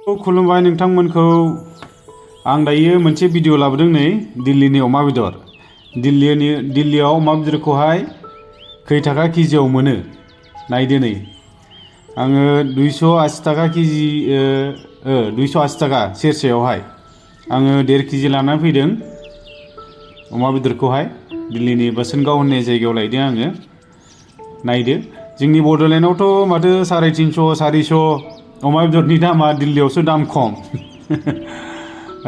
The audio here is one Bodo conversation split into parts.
खुलुमबाय नोंथांमोनखौ आं दायो मोनसे भिडिअ लाबोदों नै दिल्लीनि अमा बेदर दिल्लीयाव अमा बेदरखौहाय खै थाखा केजियाव मोनो नायदो नै आङो 280 थाखा केजि 280 थाखा सेरसेयावहाय आङो 1.5 केजि लानानै फैदों अमा बेदरखौहाय दिल्लीनि बसनगाव होननाय जायगायाव लायदों आङो नायदो जोंनि बड'लेण्डआवथ' माथो 350 400 अमा बेदरनि दामा दिल्लीयावसो दाम खम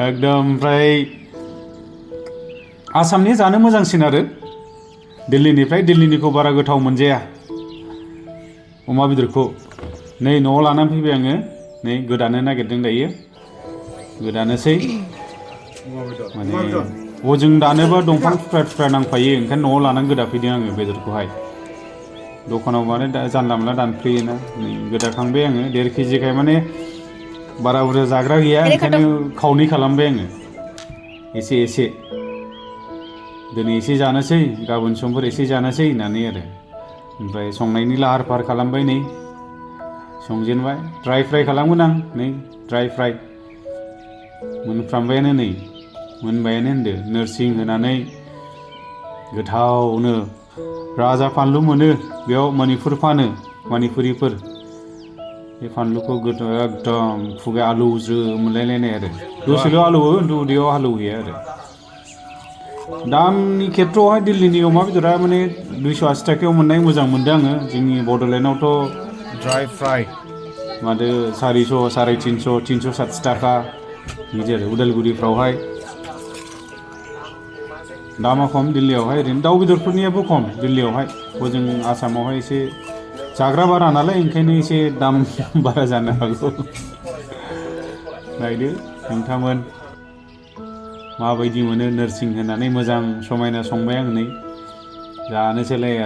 एकदम ओमफ्राय आसामनि जानो मोजांसिन आरो दिल्लीनिखौ बारा गोथाव मोनजाया अमा बेदरखौ नै न'आव लानानै फैबाय आङो नै गोदानो नागिरदों दायो गोदानोसै माने हजों दानोबा दंफां थुख्रा नांफायो ओंखायनो न'आव लानानै गोदाफैदों आङो बेदरखौहाय दखानाव माने जानला मोनला दानफ्लेयोना नै गोदाखांबाय आङो 1.5 केजिखाय माने बारा बुरजा जाग्रा गैया ओंखायनो खावनै खालामबाय आङो एसे दिनै एसे जानोसै गाबोन समफोर एसे जानोसै होननानै आरो ओमफ्राय संनायनि लाहार फाहार खालामबाय नै संजेनबाय ड्राइ फ्राइ खालामगोन आं नै ड्राइ फ्राइ मोनफ्रामबायानो नै मोनबायानो होनदो नोरसिं होनानै गोथावनो राजा फानलु मोनो बेयाव मणिपुरिफोर बे फानलुखौ एकदम खुगायाव आलौज्रोम मोनलायलायनाय आरो दसेल' आलौवो खिन्थु उदैयाव आलौहैया आरो दामनि खेथ्रआवहाय दिल्लीनि अमा बेदरा माने 280 थाखायाव मोननाय मोजां मोनदों आङो जोंनि बड'लेण्डआवथ' ड्राइ फ्राइ माथो 400 350 360 थाखा बिदि आरो उदालगुरिफ्रावहाय दामा खम दिल्लीयावहाय ओरैनो दाउ बेदरफोरनियाबो खम दिल्लीयावहाय हजों आसामावहाय एसे जाग्रा बारा नालाय ओंखायनो एसे दाम बारा जानो हागौ नायदो नोंथांमोन माबायदि मोनो नोरसिं होनानै मोजां समायना संबाय आं नै जानोसैलाय आरो